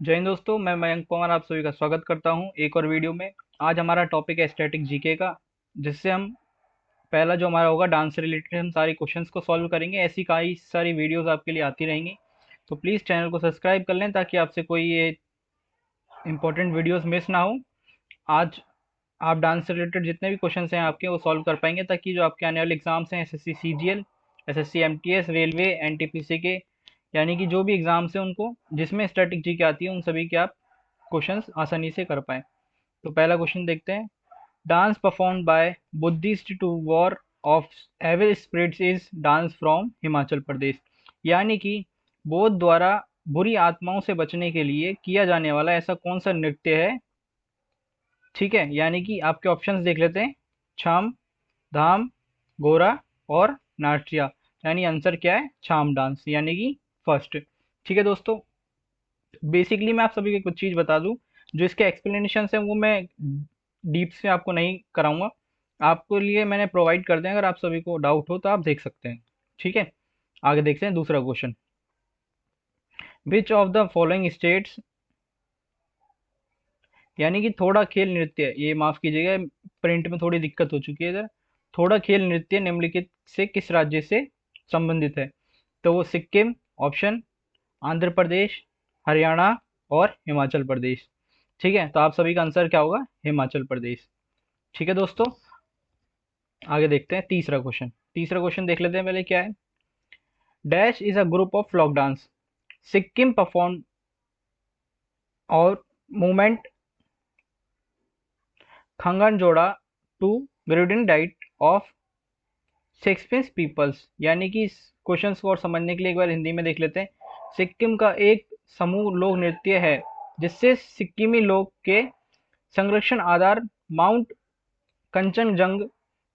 जय हिंद दोस्तों, मैं मयंक पवार आप सभी का स्वागत करता हूं एक और वीडियो में। आज हमारा टॉपिक है स्टैटिक जीके का, जिससे हम पहला जो हमारा होगा डांस से रिलेटेड हम सारे क्वेश्चंस को सॉल्व करेंगे। ऐसी कई सारी वीडियोस आपके लिए आती रहेंगी, तो प्लीज़ चैनल को सब्सक्राइब कर लें ताकि आपसे कोई ये इंपॉर्टेंट वीडियोस मिस ना हो। आज आप डांस से रिलेटेड जितने भी क्वेश्चंस हैं आपके वो सॉल्व कर पाएंगे, ताकि जो आपके आने वाले एग्जाम्स हैं SSC CGL, SSC MTS, railway, NTPC के, यानी कि जो भी एग्जाम्स हैं उनको जिसमें स्टैटिक जीके आती है उन सभी के आप क्वेश्चंस आसानी से कर पाएँ। तो पहला क्वेश्चन देखते हैं। Dance performed by Buddhist to war of evil spirits is dance from Himachal Pradesh. यानी कि बौद्ध द्वारा बुरी आत्माओं से बचने के लिए किया जाने वाला ऐसा कौन सा नृत्य है। ठीक है, यानी कि आपके ऑप्शंस देख लेते हैं। छाम, धाम, गोरा और नाट्या। यानी आंसर क्या है? छाम डांस, यानी कि फर्स्ट। ठीक है दोस्तों, बेसिकली मैं आप सभी को कुछ चीज़ बता दूं। जो इसके एक्सप्लेनेशन है वो मैं डीप से आपको नहीं कराऊंगा, आपको लिए मैंने प्रोवाइड कर दें। अगर आप सभी को डाउट हो तो आप देख सकते हैं। ठीक है, आगे देखते हैं दूसरा question. Which of the following states, यानी कि थोड़ा खेल नृत्य, ये माफ कीजिएगा प्रिंट में थोड़ी दिक्कत हो चुकी है इधर। थोड़ा खेल नृत्य निम्नलिखित से किस राज्य से संबंधित है? तो वो सिक्किम ऑप्शन, आंध्र प्रदेश, हरियाणा और हिमाचल प्रदेश। ठीक है, तो आप सभी का आंसर क्या होगा? हिमाचल प्रदेश। ठीक है दोस्तों, आगे देखते हैं तीसरा क्वेश्चन। तीसरा क्वेश्चन देख लेते हैं पहले क्या है। Dash is a group of folk dance Sikkim perform और मूवमेंट खंगन जोड़ा to grading diet of six piece peoples. यानी कि इस क्वेश्चन को और समझने के लिए एक बार हिंदी में देख लेते हैं। सिक्किम का एक समूह लोक नृत्य है जिससे सिक्किमी लोग के संरक्षण आधार माउंट कंचनजंग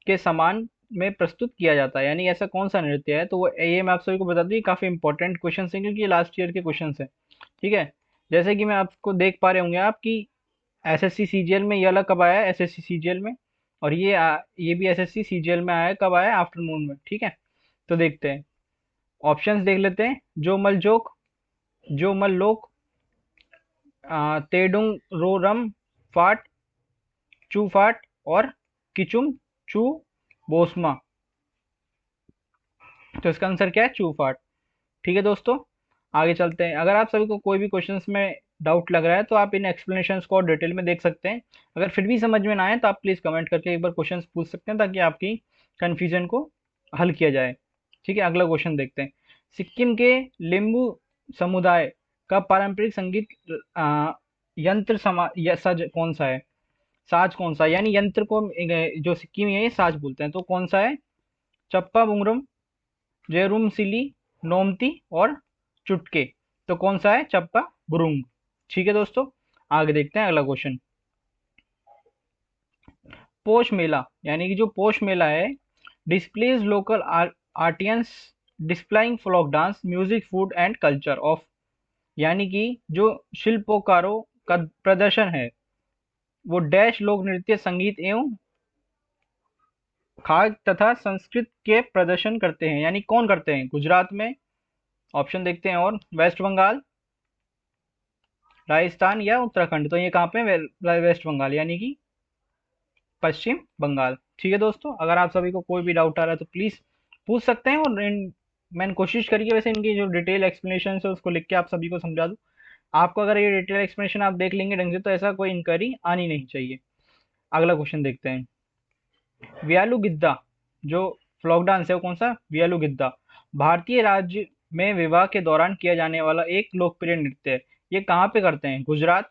के समान में प्रस्तुत किया जाता है। यानी ऐसा कौन सा नृत्य है? तो वो ये मैं आप सभी को बता दूं, ये काफी इंपॉर्टेंट क्वेश्चन है क्योंकि ये लास्ट ईयर के क्वेश्चन है। ठीक है, जैसे कि मैं आपको देख पा रहे होंगे आप कि एसएससी सीजीएल में ये वाला कब आया है, एसएससी सीजीएल में, और ये भी एसएससी सीजीएल में आया है, कब आया है? आफ्टरनून में। ठीक है, तो देखते हैं, ऑप्शंस देख लेते हैं। जो मल जोक, जो मल लोक, तेडुंग रोरम फाट, चू फाट और किचुम चू बोस्मा। तो इसका आंसर क्या है? चू फाट। ठीक है दोस्तों, आगे चलते हैं। अगर आप सभी को कोई भी क्वेश्चंस में डाउट लग रहा है तो आप इन एक्सप्लेनेशंस को और डिटेल में देख सकते हैं। अगर फिर भी समझ में ना आए तो आप प्लीज़ कमेंट करके एक बार क्वेश्चंस पूछ सकते हैं ताकि आपकी कन्फ्यूजन को हल किया जाए। ठीक है, अगला क्वेश्चन देखते हैं। सिक्किम के लिम्बू समुदाय का पारंपरिक संगीत यंत्र सज कौन सा है? साज कौन सा है? यानी यंत्र को जो सिक्किम है ये साज बोलते हैं, तो कौन सा है? चप्पा बुंगरम, जेरुम सिली, नोमती और चुटके। तो कौन सा है? चप्पा बुरुंग। ठीक है दोस्तों, आगे देखते हैं अगला क्वेश्चन। पोष मेला, यानी कि जो पोष मेला है, displays local artisans displaying folk dance music food and culture of. यानी कि जो शिल्पकारों का प्रदर्शन है वो डैश लोक नृत्य, संगीत एवं खाद्य तथा संस्कृत के प्रदर्शन करते हैं। यानी कौन करते हैं? गुजरात में ऑप्शन देखते हैं, और वेस्ट बंगाल, राजस्थान या उत्तराखंड। तो ये कहाँ पे? वेस्ट बंगाल, यानी कि पश्चिम बंगाल। ठीक है दोस्तों, अगर आप सभी को कोई भी डाउट आ रहा है तो प्लीज़ पूछ सकते हैं, और मैंने कोशिश करी है वैसे इनकी जो डिटेल एक्सप्लेनेशन है उसको लिख के आप सभी को समझा दूँ। आपको अगर ये डिटेल एक्सप्लेनेशन आप देख लेंगे ढंग से तो ऐसा कोई इंक्वायरी आनी नहीं चाहिए। अगला क्वेश्चन देखते हैं। व्यालू गिद्दा, जो फ्लॉक डांस है वो कौन सा? व्यालू गिद्दा भारतीय राज्य में विवाह के दौरान किया जाने वाला एक लोकप्रिय नृत्य है। ये कहाँ पे करते हैं? गुजरात,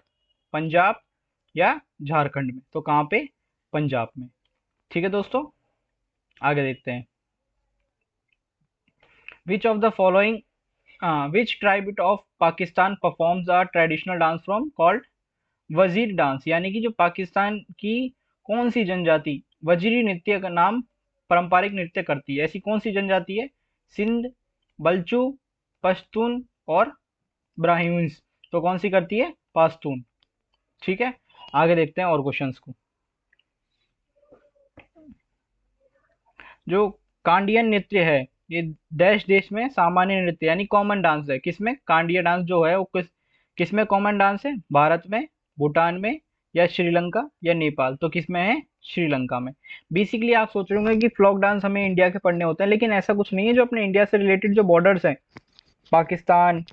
पंजाब या झारखंड में? तो कहाँ पे? पंजाब में। ठीक है दोस्तों, आगे देखते हैं। Which of the following which tribe of Pakistan performs a traditional dance from called वजीर डांस। यानी कि जो पाकिस्तान की कौन सी जनजाति वजीरी नृत्य का नाम पारंपरिक नृत्य करती है? ऐसी कौन सी जनजाति है? सिंध, बल्चू, पश्तून और ब्राह्मण्स। तो कौन सी करती है? पाश्तून। ठीक है, आगे देखते हैं और क्वेश्चंस को। जो कांडियन नृत्य है ये डैश देश में सामान्य नृत्य यानी कॉमन डांस है। किसमें? कांडिया डांस जो है वो किस में कॉमन डांस है? भारत में, भूटान में, या श्रीलंका या नेपाल? तो किस में है? श्रीलंका में। बेसिकली आप सोच रहे होंगे कि फ्लॉक डांस हमें इंडिया के पढ़ने होते हैं, लेकिन ऐसा कुछ नहीं है। जो अपने इंडिया से रिलेटेड जो बॉर्डर्स हैं, पाकिस्तान,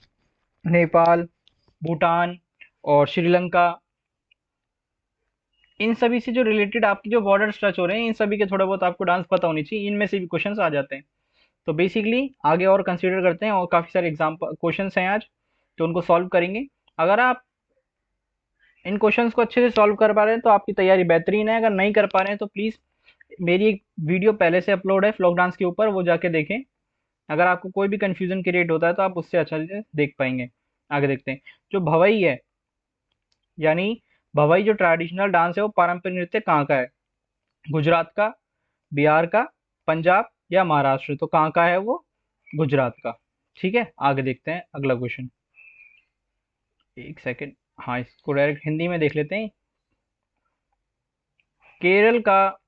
नेपाल, भूटान और श्रीलंका, इन सभी से जो रिलेटेड आपके जो बॉर्डर्स टच हो रहे हैं, इन सभी के थोड़ा बहुत आपको डांस पता होनी चाहिए, इनमें से भी क्वेश्चंस आ जाते हैं। तो बेसिकली आगे और कंसीडर करते हैं, और काफ़ी सारे एग्जाम्पल क्वेश्चंस हैं आज, तो उनको सॉल्व करेंगे। अगर आप इन क्वेश्चंस को अच्छे से सॉल्व कर पा रहे हैं तो आपकी तैयारी बेहतरीन है। अगर नहीं कर पा रहे हैं तो प्लीज़, मेरी एक वीडियो पहले से अपलोड है फ्लोक डांस के ऊपर, वो जाके देखें। अगर आपको कोई भी कन्फ्यूजन क्रिएट होता है तो आप उससे अच्छा से देख पाएंगे। आगे देखते हैं। जो भवई है, यानी भवई जो ट्रेडिशनल डांस है, वो पारंपरिक नृत्य कहाँ का है? गुजरात का, बिहार का, पंजाब या महाराष्ट्र? तो कहाँ का है वो? गुजरात का। ठीक है, आगे देखते हैं अगला क्वेश्चन। एक सेकेंड, हाँ इसको डायरेक्ट हिंदी में देख लेते हैं। केरल का,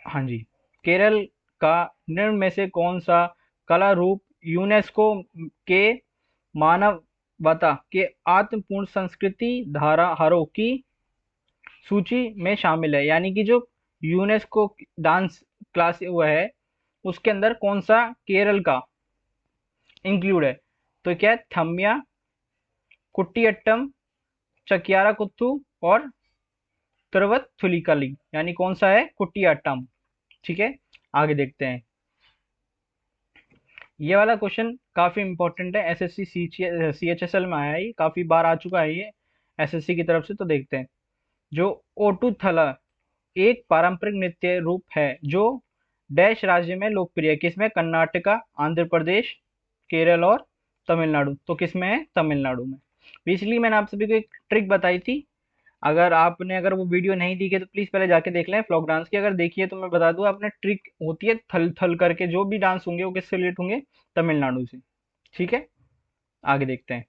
हाँ जी, केरल का निम्न में से कौन सा कला रूप यूनेस्को के मानवता के आत्मपूर्ण संस्कृति धाराहारों की सूची में शामिल है? यानी कि जो यूनेस्को डांस क्लास वो है, उसके अंदर कौन सा केरल का इंक्लूड है? तो क्या है? थम्मिया, कुट्टियट्टम, चकियारा कुत्तू और तिरुवत्थुलिकली। यानी कौन सा है? कुट्टियाट्टम। ठीक है, आगे देखते हैं। ये वाला क्वेश्चन काफी इंपॉर्टेंट है, एसएससी सीएचएसएल में आया है, ये काफी बार आ चुका है ये एसएससी की तरफ से। तो देखते हैं। जो ओटुथला एक पारंपरिक नृत्य रूप है जो डैश राज्य में लोकप्रिय है? किसमें? कर्नाटका, आंध्र प्रदेश, केरल और तमिलनाडु? तो किसमें है? तमिलनाडु में। बेसिकली मैंने आप सभी को एक ट्रिक बताई थी, अगर वो वीडियो नहीं दिखे तो प्लीज पहले जाके देख लें फ्लॉक डांस की। अगर देखिए तो मैं बता दूं, आपने ट्रिक होती है थल थल करके, जो भी डांस होंगे वो किससे रिलेट होंगे? तमिलनाडु से। ठीक है, आगे देखते हैं।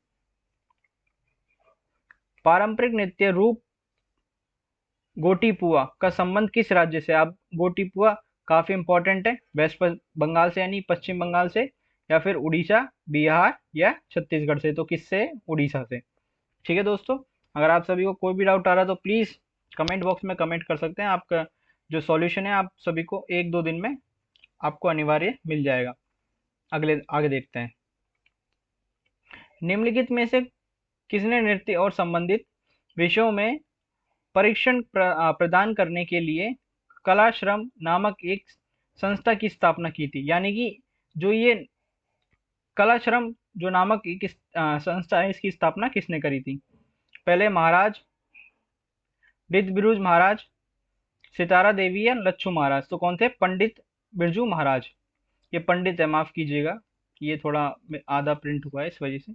पारंपरिक नृत्य रूप गोटीपुआ का संबंध किस राज्य से? आप गोटीपुआ काफी इंपॉर्टेंट है, वेस्ट बंगाल से यानी पश्चिम बंगाल से, या फिर उड़ीसा, बिहार या छत्तीसगढ़ से? तो किससे? उड़ीसा से। ठीक है दोस्तों, अगर आप सभी को कोई भी डाउट आ रहा है तो प्लीज़ कमेंट बॉक्स में कमेंट कर सकते हैं। आपका जो सॉल्यूशन है आप सभी को एक दो दिन में आपको अनिवार्य मिल जाएगा। आगे देखते हैं। निम्नलिखित में से किसने नृत्य और संबंधित विषयों में परीक्षण प्रदान करने के लिए कलाश्रम नामक एक संस्था की स्थापना की थी? यानी कि जो ये कलाश्रम जो नामक एक संस्था है, इसकी स्थापना किसने करी थी? पहले महाराज रिद्ध बिरुज महाराज, सितारा देवी या लच्छू महाराज? तो कौन थे? पंडित बिरजू महाराज। ये पंडित है, माफ कीजिएगा, ये थोड़ा आधा प्रिंट हुआ है इस वजह से।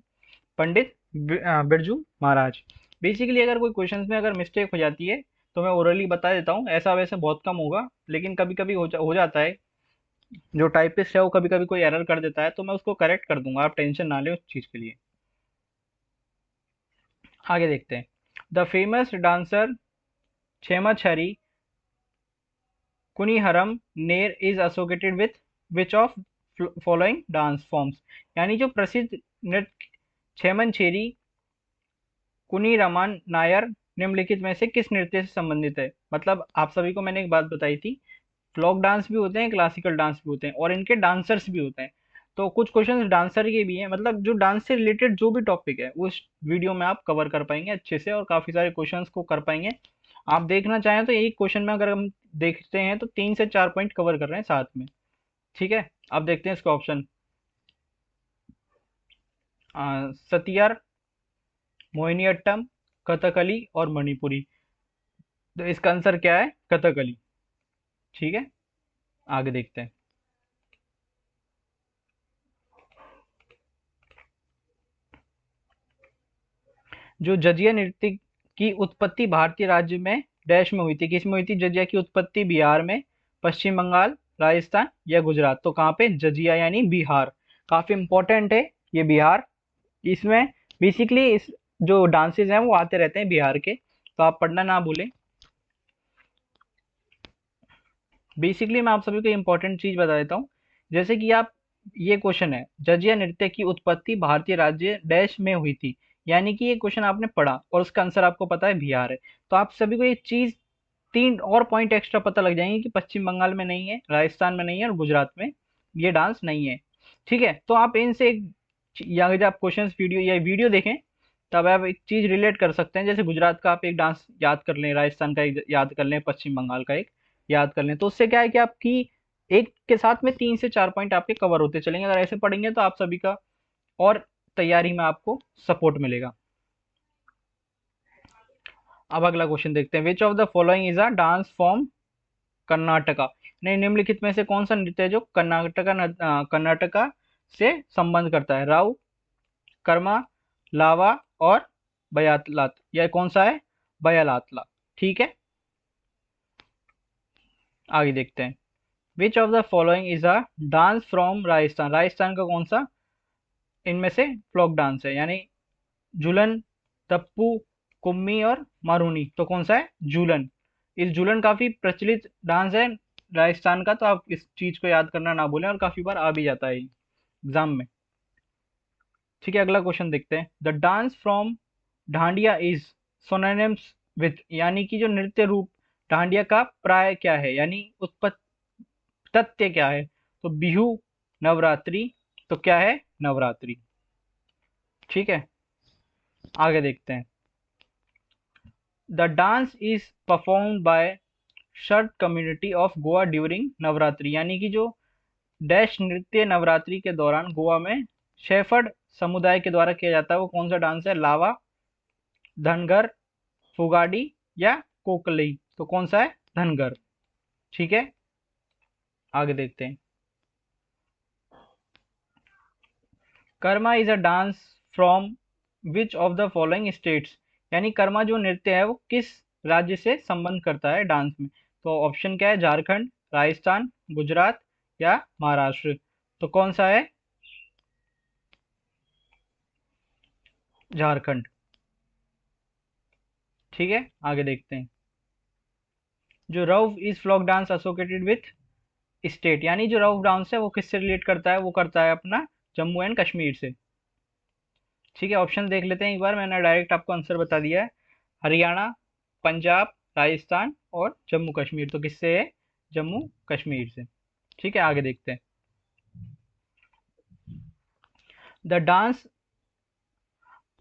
पंडित बिरजू महाराज। बेसिकली अगर कोई क्वेश्चंस में अगर मिस्टेक हो जाती है तो मैं ओरली बता देता हूँ, ऐसा वैसे बहुत कम होगा, लेकिन कभी कभी हो जाता है। जो टाइपिस्ट है वो कभी कभी कोई एरर कर देता है, तो मैं उसको करेक्ट कर दूंगा, आप टेंशन ना लें उस चीज़ के लिए। आगे देखते हैं। द फेमस डांसर छेमाछरी कुनीहरम नेर is associated with which of following dance forms? यानी जो प्रसिद्ध नृत्य छेमनछेरी कुनीरमन नायर निम्नलिखित में से किस नृत्य से संबंधित है? मतलब आप सभी को मैंने एक बात बताई थी, फ्लॉक डांस भी होते हैं, क्लासिकल डांस भी होते हैं, और इनके डांसर्स भी होते हैं। तो कुछ क्वेश्चंस डांसर के भी हैं, मतलब जो डांस से रिलेटेड जो भी टॉपिक है उस वीडियो में आप कवर कर पाएंगे अच्छे से, और काफ़ी सारे क्वेश्चंस को कर पाएंगे। आप देखना चाहें तो एक क्वेश्चन में अगर हम देखते हैं तो 3 से 4 पॉइंट कवर कर रहे हैं साथ में। ठीक है, अब देखते हैं इसका ऑप्शन। सतियर, मोहिनीअट्टम, कथकली और मणिपुरी? तो इसका आंसर क्या है? कथकली। ठीक है, आगे देखते हैं। जो जजिया नृत्य की उत्पत्ति भारतीय राज्य में डैश में हुई थी? किस में हुई थी जजिया की उत्पत्ति? बिहार में, पश्चिम बंगाल, राजस्थान या गुजरात? तो कहाँ पे? जजिया यानी बिहार। काफी इंपॉर्टेंट है ये बिहार। इसमें बेसिकली इस जो डांसेस हैं वो आते रहते हैं बिहार के, तो आप पढ़ना ना भूलें। बेसिकली मैं आप सभी को इंपॉर्टेंट चीज बता देता हूँ, जैसे कि आप ये क्वेश्चन है, जजिया नृत्य की उत्पत्ति भारतीय राज्य डैश में हुई थी। यानी कि ये क्वेश्चन आपने पढ़ा और उसका आंसर आपको पता है बिहार है। तो आप सभी को ये चीज 3 और पॉइंट एक्स्ट्रा पता लग जाएंगे कि पश्चिम बंगाल में नहीं है, राजस्थान में नहीं है और गुजरात में ये डांस नहीं है। ठीक है, तो आप इनसे एक या अगर आप क्वेश्चंस वीडियो या वीडियो देखें तब आप एक चीज रिलेट कर सकते हैं। जैसे गुजरात का आप एक डांस याद कर लें, राजस्थान का एक याद कर लें, पश्चिम बंगाल का एक याद कर लें, तो उससे क्या है कि आपकी एक के साथ में 3 से 4 पॉइंट आपके कवर होते चलेंगे। अगर ऐसे पढ़ेंगे तो आप सभी का और तैयारी में आपको सपोर्ट मिलेगा। अब अगला क्वेश्चन देखते हैं, which of the following is a dance form Karnataka. नहीं, निम्नलिखित में से कौन सा नृत्य है जो कर्नाटका से संबंध करता है? राव, कर्मा, लावा और बयातलात। यह कौन सा है? बयालातला। ठीक है, आगे देखते हैं, which of the following is a dance from Rajasthan. Rajasthan का कौन सा इनमें से फ्लोक डांस है? यानी झूलन, टप्पू, कुम्मी और मारूनी। तो कौन सा है? झूलन। इस झूलन काफी प्रचलित डांस है राजस्थान का, तो आप इस चीज को याद करना ना भूलें और काफी बार आ भी जाता है एग्जाम में। ठीक है, अगला क्वेश्चन देखते हैं, the dance from Dandiya is synonyms with. यानी कि जो नृत्य रूप डांडिया का प्राय क्या है, यानी उत्पत्ति तथ्य क्या है? तो बिहू, नवरात्रि। तो क्या है? नवरात्रि। ठीक है, आगे देखते हैं, the dance is performed by shut community of Goa during Navratri. यानी कि जो डैश नृत्य नवरात्रि के दौरान गोवा में शेफर्ड समुदाय के द्वारा किया जाता है, वो कौन सा डांस है? लावा, धनगर, फुगाडी या कोकली। तो कौन सा है? धनगर। ठीक है, आगे देखते हैं, Karma is a dance from which of the following states. यानी कर्मा जो नृत्य है वो किस राज्य से संबंध करता है डांस में? तो ऑप्शन क्या है? झारखंड, राजस्थान, गुजरात या महाराष्ट्र। तो कौन सा है? झारखंड। ठीक है, आगे देखते हैं, जो Rouf is folk dance associated with state. यानी जो रउफ डांस है वो किससे रिलेट करता है? वो करता है अपना जम्मू एंड कश्मीर से। ठीक है, ऑप्शन देख लेते हैं एक बार, मैंने डायरेक्ट आपको आंसर बता दिया है, हरियाणा, पंजाब, राजस्थान और जम्मू कश्मीर। तो किससे है? जम्मू कश्मीर से। ठीक है, आगे देखते हैं, the dance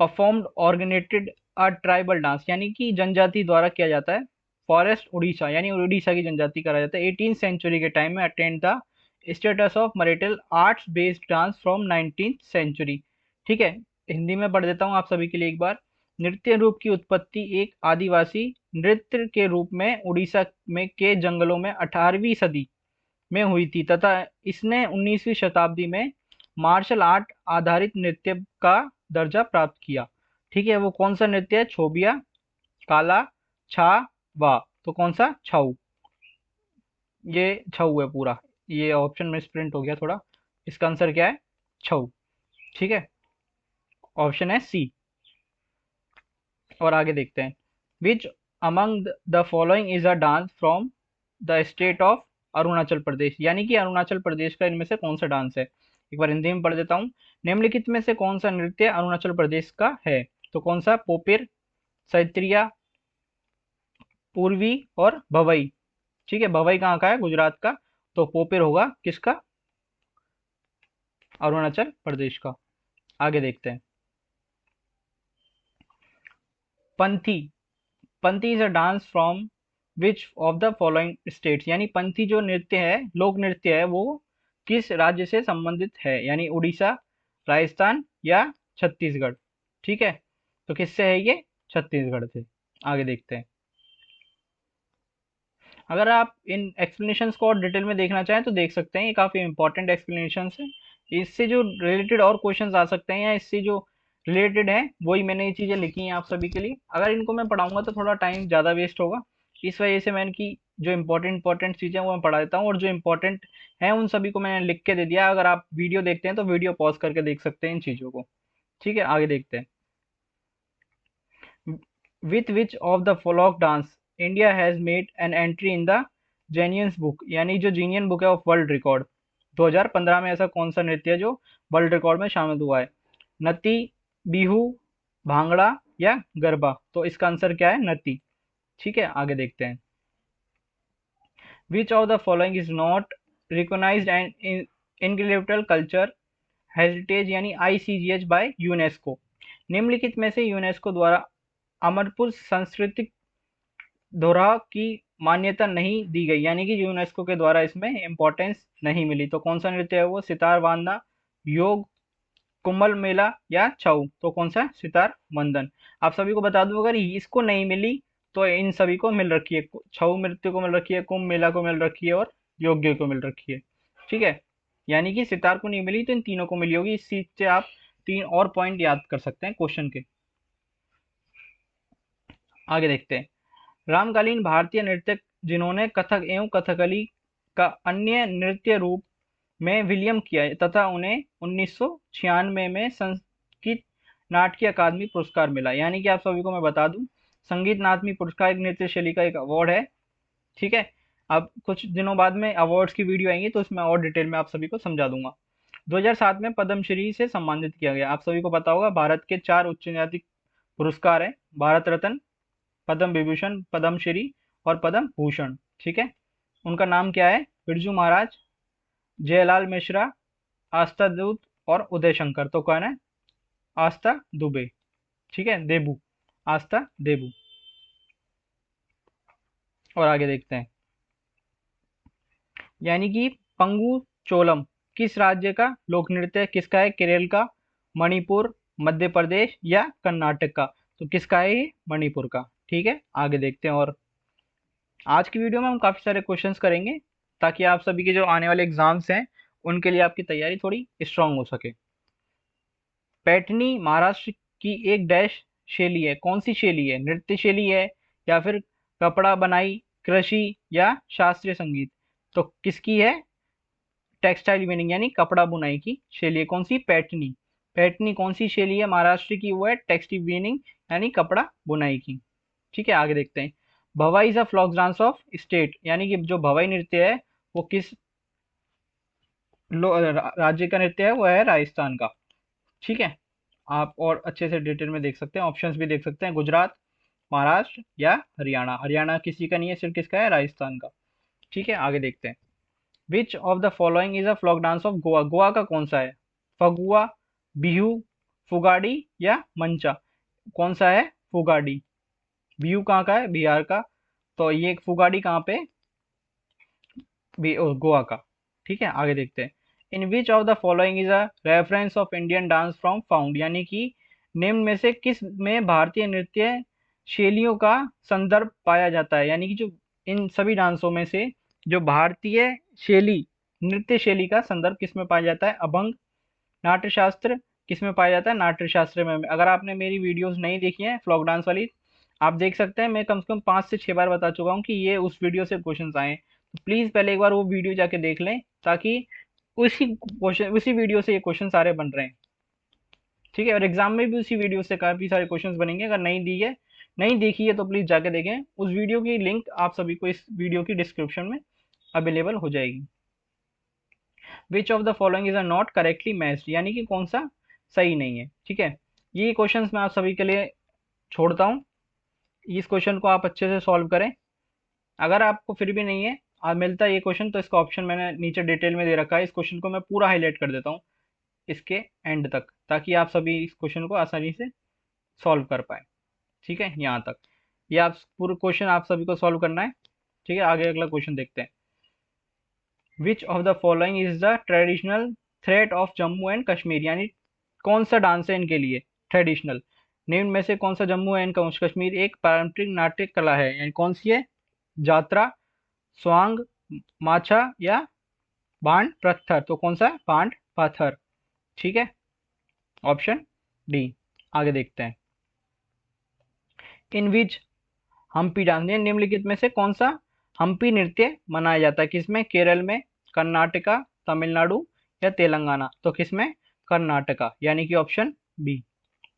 performed organized a tribal dance. यानी कि जनजाति द्वारा किया जाता है, फॉरेस्ट उड़ीसा, यानी उड़ीसा की जनजाति करा जाता है, 18th सेंचुरी के टाइम में attend the status of martial arts based dance from 19th century. ठीक है, हिंदी में पढ़ देता हूँ आप सभी के लिए एक बार, नृत्य रूप की उत्पत्ति एक आदिवासी नृत्य के रूप में उड़ीसा में के जंगलों में 18वीं सदी में हुई थी तथा इसने 19वीं शताब्दी में मार्शल आर्ट आधारित नृत्य का दर्जा प्राप्त किया। ठीक है, वो कौन सा नृत्य है? छोबिया, काला, छा, वा। तो कौन सा? छाऊ। ये छऊ है पूरा, ये ऑप्शन में स्प्रिंट हो गया थोड़ा, इसका आंसर क्या है? छऊ। ठीक है, ऑप्शन है सी। और आगे देखते हैं, which among the following is a dance from the state of Arunachal Pradesh. यानी कि अरुणाचल प्रदेश का इनमें से कौन सा डांस है? एक बार हिंदी में पढ़ देता हूँ, निम्नलिखित में से कौन सा नृत्य अरुणाचल प्रदेश का है? तो कौन सा? पोपिर, सैत्रिया, पूर्वी और भवई। ठीक है, भवई कहाँ का है? गुजरात का। तो पोपिर होगा किसका? अरुणाचल प्रदेश का। आगे देखते हैं, Panthi. Panthi is a dance from which of the following states. यानी पंथी जो नृत्य है, लोक नृत्य है, वो किस राज्य से संबंधित है? यानी उड़ीसा, राजस्थान या छत्तीसगढ़। ठीक है, तो किससे है ये? छत्तीसगढ़ से। आगे देखते हैं, अगर आप इन एक्सप्लेनेशंस को और डिटेल में देखना चाहें तो देख सकते हैं, ये काफ़ी इंपॉर्टेंट एक्सप्लेनेशंस हैं। इससे जो रिलेटेड और क्वेश्चंस आ सकते हैं या इससे जो रिलेटेड है वही मैंने ये चीज़ें लिखी हैं आप सभी के लिए। अगर इनको मैं पढ़ाऊंगा तो थोड़ा टाइम ज़्यादा वेस्ट होगा, इस वजह से मैंने की जो इंपॉर्टेंट चीज़ें हैं वो मैं पढ़ा देता हूँ और जो इंपॉर्टेंट हैं उन सभी को मैंने लिख के दे दिया। अगर आप वीडियो देखते हैं तो वीडियो पॉज करके देख सकते हैं इन चीज़ों को। ठीक है, आगे देखते हैं, with which of the folk dance India has made an entry in the Genius book। यानी जो जीनियन बुक है ऑफ वर्ल्ड रिकॉर्ड, 2015 में ऐसा कौन सा नृत्य है जो वर्ल्ड रिकॉर्ड में शामिल हुआ है? नती, बिहू, भांगड़ा या गरबा? तो इसका आंसर क्या है? नती। ठीक है, आगे देखते हैं। Which of the following is not recognised and intellectual culture heritage यानी आईसीजीएच बाय यूनेस्को? निम्नलिखित में से यूनेस्को द्वारा अमरपुर सांस्कृतिक धरोहर की मान्यता नहीं दी गई, यानी कि यूनेस्को के द्वारा इसमें इम्पोर्टेंस नहीं मिली। तो कौन सा नृत्य है वो? सितार बांधना, योग, कुम्भल मेला या छऊ? तो कौन सा? सितार बंधन। आप सभी को बता दूं, अगर इसको नहीं मिली तो इन सभी को मिल रखी है। छऊ नृत्य को मिल रखी है, कुंभ मेला को मिल रखी है और योग्य को मिल रखी है। ठीक है, यानी कि सितार को नहीं मिली तो इन तीनों को मिली होगी। इस चीज से आप 3 और पॉइंट याद कर सकते हैं क्वेश्चन के। आगे देखते हैं। रामकालीन भारतीय नृत्यक जिन्होंने कथक एवं कथकली का अन्य नृत्य रूप में विलयम किया तथा उन्हें 1996 में संगीत नाट्य अकादमी पुरस्कार मिला, यानी कि आप सभी को मैं बता दूं, संगीत नाटमी पुरस्कार एक नृत्य शैली का एक अवार्ड है। ठीक है, अब कुछ दिनों बाद में अवार्ड्स की वीडियो आएंगी तो उसमें और डिटेल में आप सभी को समझा दूंगा। 2007 में पद्मश्री से सम्मानित किया गया। आप सभी को पता होगा भारत के 4 उच्च न्यायालय पुरस्कार हैं: भारत रत्न, पद्म विभूषण, पद्मश्री और पद्म भूषण। ठीक है, उनका नाम क्या है? बिरजू महाराज, जयलाल मिश्रा, आस्था दूत और उदय शंकर। तो कौन है? आस्था दुबे। ठीक है, देबू, आस्था देबू। और आगे देखते हैं। यानी कि पंगु चोलम किस राज्य का लोक नृत्य है? किसका है? केरल का, मणिपुर, मध्य प्रदेश या कर्नाटक का? तो किसका है ये? मणिपुर का। ठीक है, आगे देखते हैं। और आज की वीडियो में हम काफ़ी सारे क्वेश्चंस करेंगे ताकि आप सभी के जो आने वाले एग्जाम्स हैं उनके लिए आपकी तैयारी थोड़ी स्ट्रांग हो सके। पैठनी महाराष्ट्र की एक डैश शैली है। कौन सी शैली है? नृत्य शैली है या फिर कपड़ा बनाई, कृषि या शास्त्रीय संगीत? तो किसकी है? टेक्सटाइल वीविंग यानी कपड़ा बुनाई की शैली है। कौन सी? पैठनी। पैठनी कौन सी शैली है महाराष्ट्र की? वो है टेक्सटाइल वीविंग यानी कपड़ा बुनाई की। ठीक है, आगे देखते हैं। Bhavai is a folk dance of state, यानी कि जो भवाई नृत्य है वो किस राज्य का नृत्य है? वो है राजस्थान का। ठीक है, आप और अच्छे से डिटेल में देख सकते हैं, ऑप्शंस भी देख सकते हैं: गुजरात, महाराष्ट्र या हरियाणा। हरियाणा किसी का नहीं है, सिर्फ किसका है? राजस्थान का। ठीक है, आगे देखते हैं। Which of the following is a folk dance of Goa? Goa का कौन सा है? फगुआ, बिहू, फुगाड़ी या मंचा? कौन सा है? फुगाड़ी। बिहू कहाँ का है? बिहार का। तो ये फुगाड़ी कहाँ पे? गोवा का। ठीक है, आगे देखते हैं। In which of the following is a reference of Indian dance from found, यानी कि निम्न में से किस में भारतीय नृत्य शैलियों का संदर्भ पाया जाता है? यानी कि जो इन सभी डांसों में से जो भारतीय शैली, नृत्य शैली का संदर्भ किस में पाया जाता है? अभंग, नाट्यशास्त्र किस में पाया जाता है? नाट्यशास्त्र में। अगर आपने मेरी वीडियोस नहीं देखी हैं फ्लॉक डांस वाली, आप देख सकते हैं, मैं कम से कम 5 से 6 बार बता चुका हूँ कि ये उस वीडियो से क्वेश्चन आए हैं। तो प्लीज़ पहले एक बार वो वीडियो जाके देख लें ताकि उसी वीडियो से ये क्वेश्चन सारे बन रहे हैं। ठीक है, और एग्जाम में भी उसी वीडियो से काफ़ी सारे क्वेश्चंस बनेंगे। अगर नहीं देखी है तो प्लीज़ जाके देखें। उस वीडियो की लिंक आप सभी को इस वीडियो की डिस्क्रिप्शन में अवेलेबल हो जाएगी। विच of the following is a not correctly matched, यानी कि कौन सा सही नहीं है? ठीक है, ये क्वेश्चंस मैं आप सभी के लिए छोड़ता हूँ। इस क्वेश्चन को आप अच्छे से सॉल्व करें। अगर आपको फिर भी नहीं है आप मिलता है ये क्वेश्चन, तो इसका ऑप्शन मैंने नीचे डिटेल में दे रखा है। इस क्वेश्चन को मैं पूरा हाईलाइट कर देता हूँ इसके एंड तक, ताकि आप सभी इस क्वेश्चन को आसानी से सॉल्व कर पाए। ठीक है, यहाँ तक ये आप पूरा क्वेश्चन आप सभी को सॉल्व करना है। ठीक है, आगे अगला क्वेश्चन देखते हैं। Which of the following is the traditional threat of Jammu and Kashmir, यानी कौन सा डांस है इनके लिए ट्रेडिशनल? निम्न में से कौन सा जम्मू एंड कश्मीर एक पारंपरिक नाट्य कला है? यानी कौन सी है? जात्रा, स्वांग, माछा या बांड पत्थर? तो कौन सा? बांड पत्थर। ठीक है, ऑप्शन डी। आगे देखते हैं। इन विच हम्पी डांस, निम्नलिखित में से कौन सा हम्पी नृत्य मनाया जाता है? किसमें? केरल में, कर्नाटका, तमिलनाडु या तेलंगाना? तो किसमें? कर्नाटका, यानी कि ऑप्शन बी।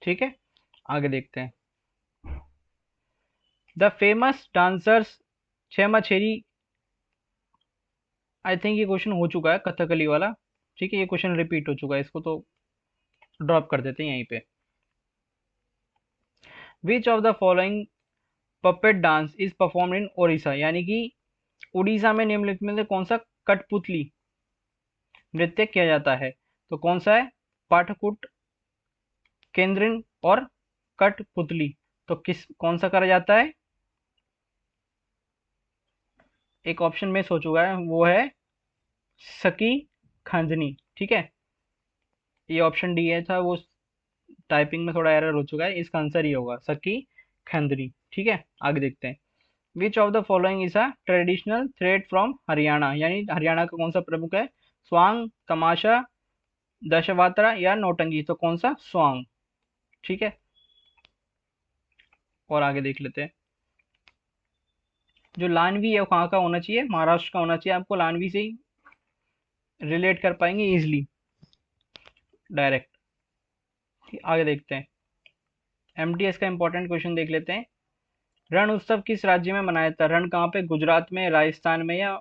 ठीक है, आगे देखते हैं। द फेमस डांसर्स छेमा छेरी आई थिंक ये क्वेश्चन हो चुका है कथकली वाला। ठीक है, ये क्वेश्चन रिपीट हो चुका है, इसको तो ड्रॉप कर देते हैं यहीं पे। विच of the following puppet dance is perform in Odisha, यानी कि उड़ीसा में निम्नलिखित में से कौन सा कठपुतली नृत्य किया जाता है? तो कौन सा है? पाठकुट, केंद्रिन और कठपुतली। तो किस कौन सा करा जाता है? एक ऑप्शन में सो चुका है, वो है सकी खंजनी। ठीक है, ये ऑप्शन डी है था, वो टाइपिंग में थोड़ा एरर हो चुका है, इसका आंसर ये होगा सकी खंजनी। ठीक है, आगे देखते हैं। Which of the following is a traditional thread from Haryana, यानी हरियाणा का कौन सा प्रमुख है? स्वांग, तमाशा, दशवात्रा या नौटंकी। तो कौन सा? स्वांग। ठीक है, और आगे देख लेते हैं। जो लानवी है वो कहाँ का होना चाहिए? महाराष्ट्र का होना चाहिए। आपको लानवी से ही रिलेट कर पाएंगे इजिली, डायरेक्ट। आगे देखते हैं, एमटीएस का इंपॉर्टेंट क्वेश्चन देख लेते हैं। रण उत्सव किस राज्य में मनाया जाता है? रण कहाँ पे? गुजरात में, राजस्थान में या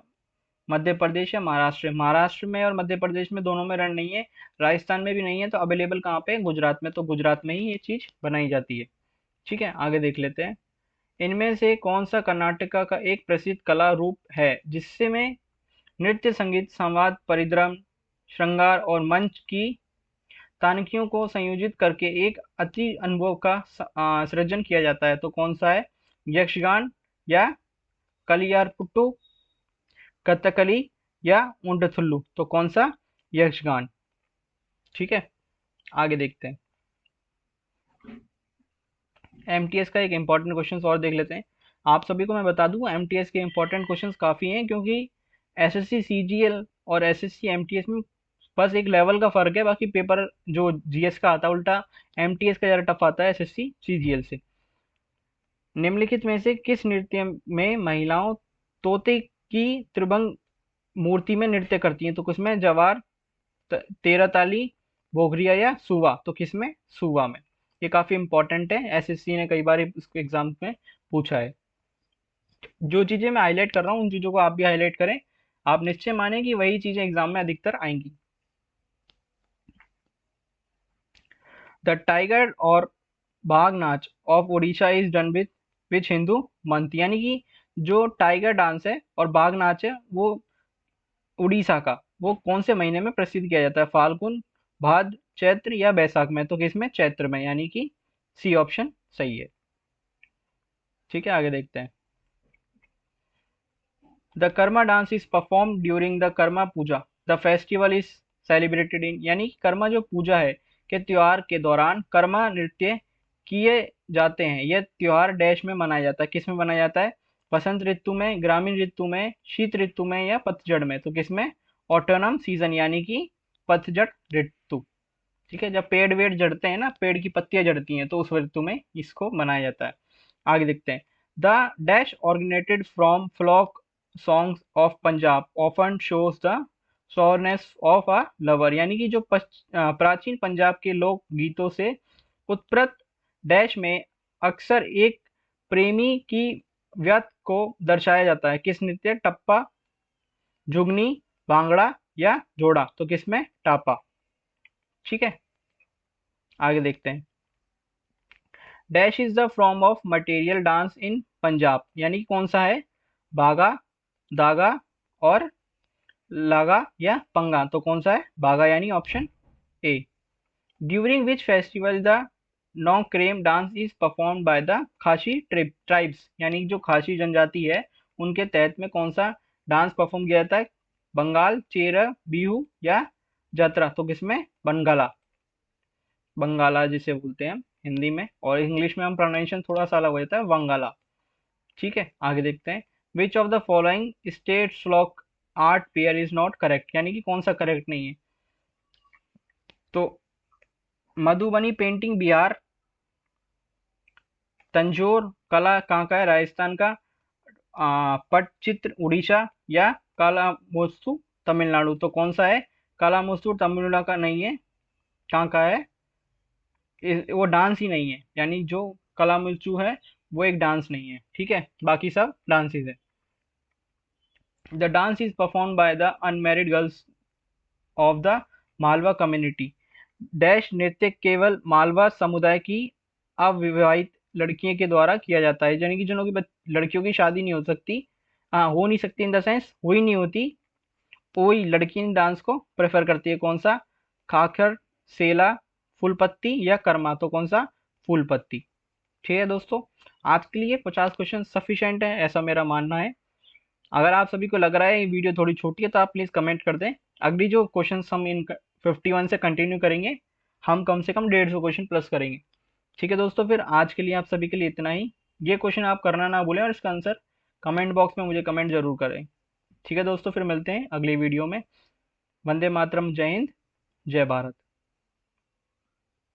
मध्य प्रदेश या महाराष्ट्र? महाराष्ट्र में और मध्य प्रदेश में दोनों में रण नहीं है, राजस्थान में भी नहीं है, तो अवेलेबल कहाँ पे? गुजरात में। तो गुजरात में ही ये चीज बनाई जाती है। ठीक है, आगे देख लेते हैं। इनमें से कौन सा कर्नाटका का एक प्रसिद्ध कला रूप है जिससे में नृत्य, संगीत, संवाद, परिद्रम, श्रृंगार और मंच की तानकियों को संयोजित करके एक अति अनुभव का सृजन किया जाता है? तो कौन सा है? यक्षगान या कलियारपुट्टू, कथकली या मुंडथुल्लू। तो कौन सा? यक्षगान। ठीक है, आगे देखते हैं। एमटीएस का एक इंपॉर्टेंट क्वेश्चन और देख लेते हैं। आप सभी को मैं बता दूं, एमटीएस के इंपॉर्टेंट क्वेश्चंस काफ़ी हैं, क्योंकि एसएससी सीजीएल और एसएससी एमटीएस में बस एक लेवल का फ़र्क है, बाकी पेपर जो जीएस का आता है उल्टा एमटीएस का ज़्यादा टफ आता है एसएससी सीजीएल से। निम्नलिखित में से किस नृत्य में महिलाओं तोते की त्रिभंग मूर्ति में नृत्य करती हैं? तो किसमें? जवार, तेरह ताली, बोगरिया या सुवा। तो किसमें? सुवा में। ये काफी इंपॉर्टेंट है, एसएससी ने कई बार इसको एग्जाम में पूछा है। जो चीजें मैं हाईलाइट कर रहा हूँ उन चीजों को आप भी हाईलाइट करें, आप निश्चय माने कि वही चीजें एग्जाम में अधिकतर आएंगी। द टाइगर और बाघ नाच of Orissa is done with which Hindu month, यानी कि जो टाइगर डांस है और बाघ नाच है वो उड़ीसा का, वो कौन से महीने में प्रसिद्ध किया जाता है? फाल्गुन, भाद्र, चैत्र या बैसाख में? तो किसमें? चैत्र में, यानी कि सी ऑप्शन सही है। ठीक है, आगे देखते हैं। The Karma dance is perform during the Karma puja, the festival is celebrated in, यानी कि कर्मा जो पूजा है के त्योहार के दौरान कर्मा नृत्य किए जाते हैं। यह त्योहार डैश में मनाया जाता है? किस में मनाया जाता है? बसंत ऋतु में, ग्रामीण ऋतु में, शीत ऋतु में या पतझड़ में? तो किसमें? ऑटोनम सीजन, यानी कि पतझड़ ऋतु। ठीक है, जब पेड़ वेड़ झड़ते हैं ना, पेड़ की पत्तियां झड़ती हैं, तो उस ऋतु में इसको मनाया जाता है। आगे देखते हैं। The dash originated from folk songs of Punjab often shows the soreness of a lover, यानी कि जो प्राचीन पंजाब के लोक गीतों से उत्पन्न डैश में अक्सर एक प्रेमी की व्यथ को दर्शाया जाता है? किस नृत्य? टप्पा, जुगनी, भांगड़ा या जोड़ा? तो किसमें? टापा। ठीक है, आगे देखते हैं। Dash is the form of material dance इन पंजाब, यानी कि कौन सा है? बागा, दागा और लागा या पंगा? तो कौन सा है? बागा, यानी option A. During which festival the Nongkrem dance is perform by the Khasi tribes, यानी जो खासी जनजाति है उनके तहत में कौन सा डांस परफॉर्म किया जाता है? बंगाल, चेरा, बिहू या जतरा? तो किसमें? बंगाला, बंगाला जिसे बोलते हैं हम हिंदी में, और इंग्लिश में हम प्रोनाउंसिएशन थोड़ा सा अलग हो जाता है, वंगाला। ठीक है, आगे देखते हैं। Which of the following state folk art pair is not correct, यानी कि कौन सा करेक्ट नहीं है? तो मधुबनी पेंटिंग बिहार, तंजोर कला कहाँ का है? राजस्थान का, पटचित्र उड़ीसा या कालामुस्तु तमिलनाडु? तो कौन सा है? कालामुस्तु तमिलनाडु का नहीं है, कहाँ का है? वो डांस ही नहीं है, यानी जो कलामुचू है वो एक डांस नहीं है। ठीक है, बाकी सब डांसेस है। The dance is perform by the unmarried girls of the Malwa community. Dash नृत्य केवल मालवा समुदाय की अविवाहित लड़कियों के द्वारा किया जाता है, यानी कि जिनों की लड़कियों की शादी नहीं हो सकती, हाँ हो नहीं सकती, इन द सेंस हुई नहीं होती, वही लड़की इन डांस को प्रेफर करती है। कौन सा? खाकर, सेला, फूलपत्ती या कर्मा? तो कौन सा? फूलपत्ती। ठीक है दोस्तों, आज के लिए 50 क्वेश्चन सफिशिएंट है, ऐसा मेरा मानना है। अगर आप सभी को लग रहा है ये वीडियो थोड़ी छोटी है तो आप प्लीज़ कमेंट कर दें। अगली जो क्वेश्चन हम इन 51 से कंटिन्यू करेंगे, हम कम से कम 150 क्वेश्चन प्लस करेंगे। ठीक है दोस्तों, फिर आज के लिए आप सभी के लिए इतना ही। ये क्वेश्चन आप करना ना भूलें और इसका आंसर कमेंट बॉक्स में मुझे कमेंट जरूर करें। ठीक है दोस्तों, फिर मिलते हैं अगली वीडियो में। वंदे मातरम, जय हिंद, जय भारत।